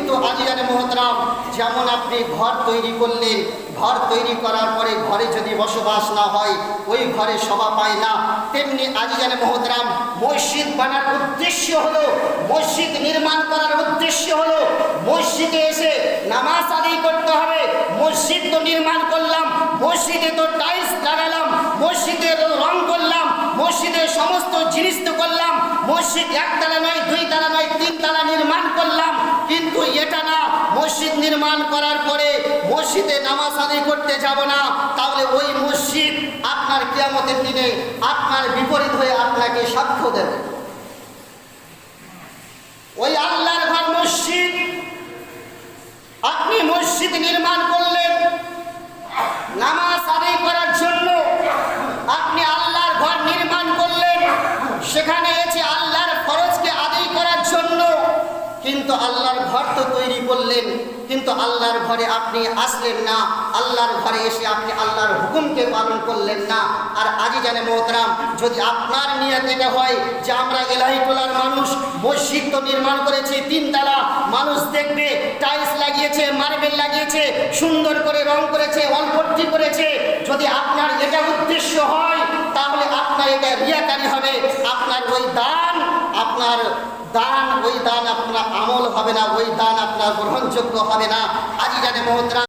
কিন্তু আজিজানে মোহতারাম, যেমন আপনি ঘর তৈরি করলেন, ঘর তৈরি করার পরে ঘরে যদি বসবাস না হয় ওই ঘরে শোভা পায় না, তেমনি আজিজানে মোহতারাম মসজিদ বানার উদ্দেশ্য হলো, মসজিদ নির্মাণ করার উদ্দেশ্য হলো মসজিদে এসে নামাজ আদায় করতে হবে। মসজিদ তো নির্মাণ করলাম, মসজিদে তো টাইলস লাগালাম, মসজিদে রং করলাম, মসজিদের সমস্ত জিনিস তো করলাম, মসজিদ একতলা নয়, দুইতলা নয়, তিনতলা নির্মাণ করলাম, কিন্তু এটা না, মসজিদ নির্মাণ করার পরে মসজিদে নামাজ আদায় করতে যাব না, তাহলে ওই মসজিদ আপনার কিয়ামতের দিনে আপনার বিপরীত হয়ে আপনাকে সাক্ষ্য দেবে। ওই আল্লাহর ঘর মসজিদ, আপনি মসজিদ নির্মাণ করলেন নামাজ আদায় করার জন্য, আপনি আল্লাহর ঘর নির্মাণ করলেন, সেখানে এসে আল্লাহর ফরজকে আদায় করার জন্য, কিন্তু আল্লাহর ঘর তো তৈরি করলেন, কিন্তু আল্লাহর ঘরে আপনি আসলেন না, আল্লাহর ঘরে এসে আপনি আল্লাহর হুকুমকে পালন করলেন না। আর আজিজানে মোহতারাম, যদি আপনার নিয়ত এটা হয় যে আমরা এলাহি টোলার মানুষ, মসজিদ তো নির্মাণ করেছি তিনতলা, মানুষ দেখবে, টাইলস লাগিয়েছে, মার্বেল লাগিয়েছে, সুন্দর করে রং করেছে, অলপট্টি করেছে, যদি আপনার এটা উদ্দেশ্য হয় তাহলে আপনার এটা রিয়াকারি হবে, আপনার ওই দান, আপনার দান, ওই দান আপনার আমল হবে না, ওই দান আপনার গ্রহণযোগ্য হবে না। আজিজানে মোহতারাম।